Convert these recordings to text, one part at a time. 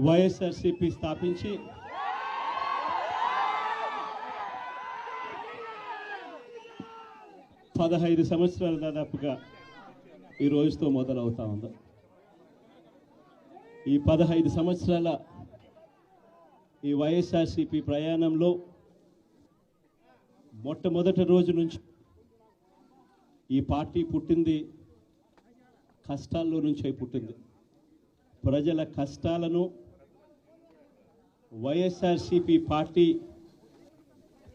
వైఎస్ఆర్సీపీ స్థాపించి పదహైదు సంవత్సరాలు దాదాపుగా ఈ రోజుతో మొదలవుతా ఉంది. ఈ 15 సంవత్సరాల ఈ వైఎస్ఆర్సీపీ ప్రయాణంలో మొట్టమొదటి రోజు నుంచి ఈ పార్టీ పుట్టింది కష్టాల్లో నుంచే పుట్టింది. ప్రజల కష్టాలను వైఎస్ఆర్సీపీ పార్టీ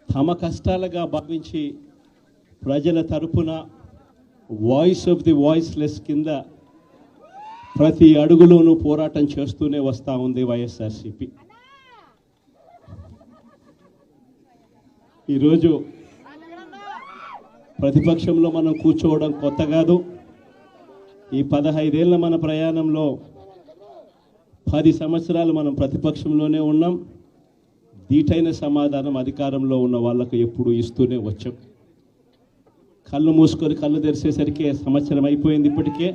తమ కష్టాలుగా భావించి ప్రజల తరపున వాయిస్ ఆఫ్ ది వాయిస్లెస్ కింద ప్రతి అడుగులోనూ పోరాటం చేస్తూనే వస్తూ ఉంది వైఎస్ఆర్సీపీ. ఈరోజు ప్రతిపక్షంలో మనం కూర్చోవడం కొత్త కాదు. ఈ 15 ఏళ్ల మన ప్రయాణంలో 10 సంవత్సరాలు మనం ప్రతిపక్షంలోనే ఉన్నాం. దీటైన సమాధానం అధికారంలో ఉన్న వాళ్ళకు ఎప్పుడు ఇస్తూనే వచ్చాం. కళ్ళు మూసుకొని కళ్ళు తెరిచేసరికి సంవత్సరం అయిపోయింది. ఇప్పటికే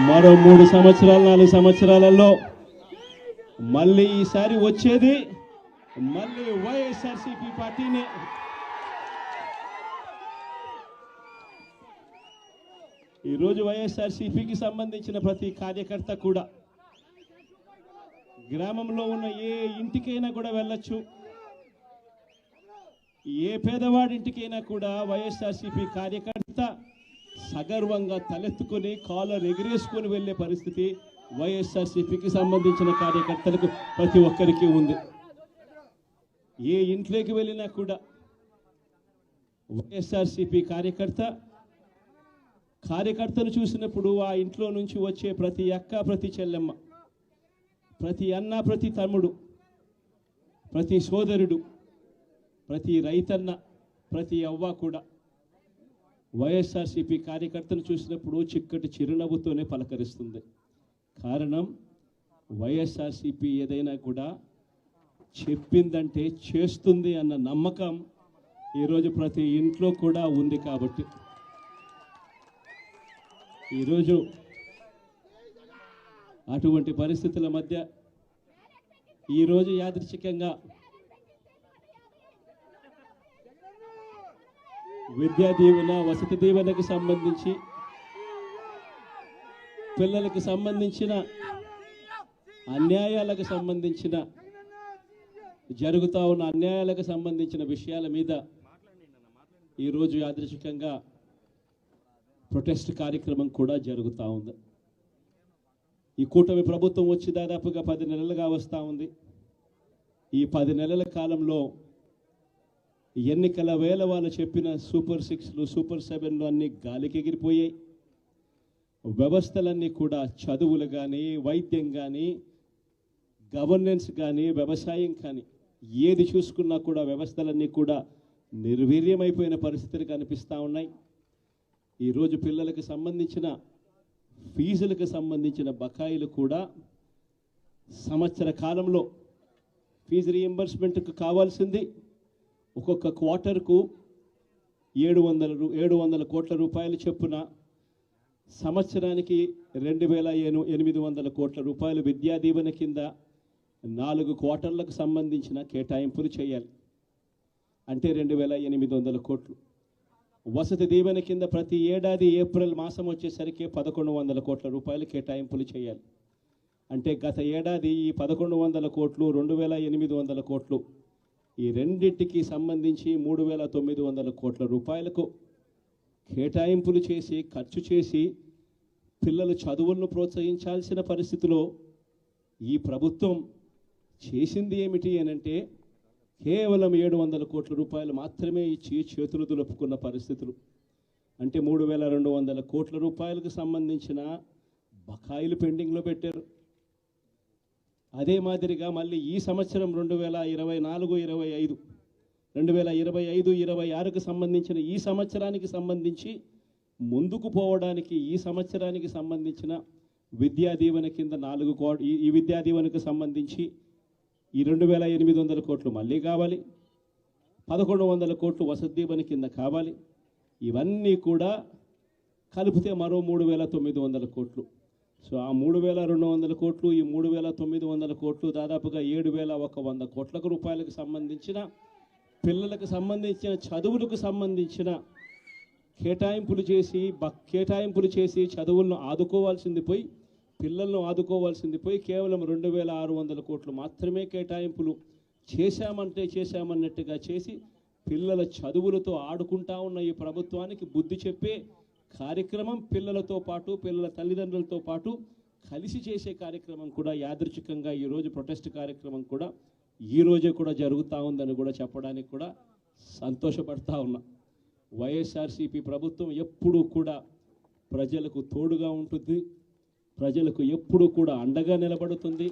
మరో 3 సంవత్సరాలు 4 సంవత్సరాలలో మళ్ళీ ఈసారి వచ్చేది మళ్ళీ వైఎస్ఆర్సీపీ పార్టీనే. ఈరోజు వైఎస్ఆర్సీపీకి సంబంధించిన ప్రతి కార్యకర్త కూడా గ్రామంలో ఉన్న ఏ ఇంటికైనా కూడా వెళ్ళొచ్చు. ఏ పేదవాడింటికైనా కూడా వైఎస్ఆర్సీపీ కార్యకర్త సగర్వంగా తలెత్తుకొని కాలర్ ఎగిరేసుకొని వెళ్ళే పరిస్థితి వైఎస్ఆర్సీపీకి సంబంధించిన కార్యకర్తలకు ప్రతి ఒక్కరికి ఉంది. ఏ ఇంట్లోకి వెళ్ళినా కూడా వైఎస్ఆర్సీపీ కార్యకర్తను చూసినప్పుడు ఆ ఇంట్లో నుంచి వచ్చే ప్రతి అక్క, ప్రతి చెల్లెమ్మ, ప్రతి అన్న, ప్రతి తమ్ముడు, ప్రతి సోదరుడు, ప్రతి రైతన్న, ప్రతి అవ్వ కూడా వైఎస్ఆర్సీపీ కార్యకర్తను చూసినప్పుడు చిక్కటి చిరునవ్వుతోనే పలకరిస్తుంది. కారణం వైఎస్ఆర్సీపీ ఏదైనా కూడా చెప్పిందంటే చేస్తుంది అన్న నమ్మకం ఈరోజు ప్రతి ఇంట్లో కూడా ఉంది. కాబట్టి ఈరోజు అటువంటి పరిస్థితుల మధ్య ఈరోజు యాదృచ్ఛికంగా విద్యా దీవెన, వసతి దీవెనకు సంబంధించి పిల్లలకు సంబంధించిన అన్యాయాలకు సంబంధించిన జరుగుతూ ఉన్న అన్యాయాలకు సంబంధించిన విషయాల మీద ఈరోజు యాదృచ్ఛికంగా ప్రొటెస్ట్ కార్యక్రమం కూడా జరుగుతూ ఉంది. ఈ కూటమి ప్రభుత్వం వచ్చి దాదాపుగా 10 నెలలుగా వస్తూ ఉంది. ఈ 10 నెలల కాలంలో ఎన్నికల వేళ వాళ్ళు చెప్పిన సూపర్ 6లు, సూపర్ 7లు అన్నీ గాలికి ఎగిరిపోయాయి. వ్యవస్థలన్నీ కూడా చదువులు కానీ, వైద్యం కానీ, గవర్నెన్స్ కానీ, వ్యవసాయం కానీ ఏది చూసుకున్నా కూడా వ్యవస్థలన్నీ కూడా నిర్వీర్యమైపోయిన పరిస్థితులు కనిపిస్తూ ఉన్నాయి. ఈరోజు పిల్లలకు సంబంధించిన ఫీజులకు సంబంధించిన బకాయిలు కూడా సంవత్సర కాలంలో ఫీజు రీఎంబర్స్మెంట్కు కావాల్సింది ఒక్కొక్క క్వార్టర్కు 700 కోట్ల రూపాయలు చొప్పున సంవత్సరానికి 2800 కోట్ల రూపాయలు విద్యా దీవెన కింద 4 క్వార్టర్లకు సంబంధించిన కేటాయింపులు చేయాలి. అంటే 2800 కోట్లు. వసతి దీవెన కింద ప్రతి ఏడాది ఏప్రిల్ మాసం వచ్చేసరికి 1100 కోట్ల రూపాయలు కేటాయింపులు చేయాలి. అంటే గత ఏడాది ఈ 1100 కోట్లు, 2800 కోట్లు ఈ రెండింటికి సంబంధించి 3900 కోట్ల రూపాయలకు కేటాయింపులు చేసి ఖర్చు చేసి పిల్లల చదువులను ప్రోత్సహించాల్సిన పరిస్థితిలో ఈ ప్రభుత్వం చేసింది ఏమిటి అనంటే కేవలం 700 కోట్ల రూపాయలు మాత్రమే ఇచ్చి చేతులు దులుపుకున్న పరిస్థితులు. అంటే 3200 కోట్ల రూపాయలకు సంబంధించిన బకాయిలు పెండింగ్లో పెట్టారు. అదే మాదిరిగా మళ్ళీ ఈ సంవత్సరం 2025-26కు సంబంధించిన ఈ సంవత్సరానికి సంబంధించి ముందుకు పోవడానికి ఈ సంవత్సరానికి సంబంధించిన విద్యా దీవెన కింద 4 కోట్లు, ఈ విద్యా దీవెనకు సంబంధించి ఈ 2800 కోట్లు మళ్ళీ కావాలి. 1100 కోట్లు వసతి దీవెన కింద కావాలి. ఇవన్నీ కూడా కలిపితే మరో 3900 కోట్లు. సో ఆ 3,200 కోట్లు, ఈ 3,900 కోట్లు, దాదాపుగా 7,100 కోట్ల రూపాయలకు సంబంధించిన పిల్లలకు సంబంధించిన చదువులకు సంబంధించిన కేటాయింపులు చేసి చదువులను ఆదుకోవాల్సింది పోయి, పిల్లలను ఆదుకోవాల్సింది పోయి కేవలం 2,600 కోట్లు మాత్రమే కేటాయింపులు చేశామన్నట్టుగా చేసి పిల్లల చదువులతో ఆడుకుంటా ఉన్న ఈ ప్రభుత్వానికి బుద్ధి చెప్పే కార్యక్రమం పిల్లలతో పాటు, పిల్లల తల్లిదండ్రులతో పాటు కలిసి చేసే కార్యక్రమం కూడా యాదృచ్ఛికంగా ఈరోజు ప్రొటెస్ట్ కార్యక్రమం కూడా ఈ రోజే కూడా జరుగుతూ ఉందని కూడా చెప్పడానికి కూడా సంతోషపడతా ఉన్నా. వైఎస్ఆర్సీపీ ప్రభుత్వం ఎప్పుడూ కూడా ప్రజలకు తోడుగా ఉంటుంది, ప్రజలకు ఎప్పుడూ కూడా అండగా నిలబడుతుంది,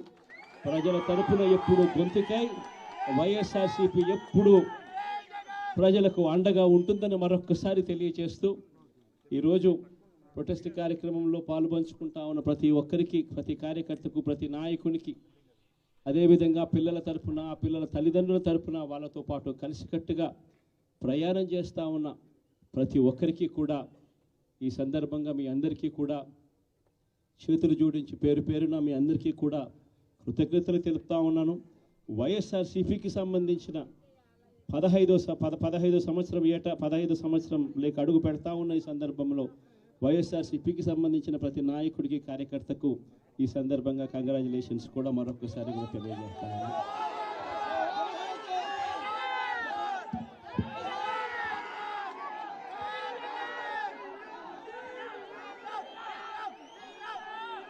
ప్రజల తరపున ఎప్పుడూ గొంతుకై వైఎస్ఆర్సీపీ ఎప్పుడూ ప్రజలకు అండగా ఉంటుందని మరొక్కసారి తెలియజేస్తూ ఈరోజు ప్రొటెస్ట్ కార్యక్రమంలో పాల్పంచుకుంటా ఉన్న ప్రతి ఒక్కరికి, ప్రతి కార్యకర్తకు, ప్రతి నాయకునికి, అదేవిధంగా పిల్లల తరపున, పిల్లల తల్లిదండ్రుల తరపున వాళ్ళతో పాటు కలిసికట్టుగా ప్రయాణం చేస్తూ ఉన్న ప్రతి ఒక్కరికి కూడా ఈ సందర్భంగా మీ అందరికీ కూడా చేతులు జోడించి పేరు పేరున మీ అందరికీ కూడా కృతజ్ఞతలు తెలుపుతా ఉన్నాను. వైఎస్ఆర్సీపీకి సంబంధించిన 15వ సంవత్సరం లేక అడుగు పెడతా ఉన్న ఈ సందర్భంలో వైఎస్ఆర్సీపీకి సంబంధించిన ప్రతి నాయకుడికి, కార్యకర్తకు ఈ సందర్భంగా కంగ్రాచులేషన్స్ కూడా మరొకసారి కూడా తెలియజేస్తాను.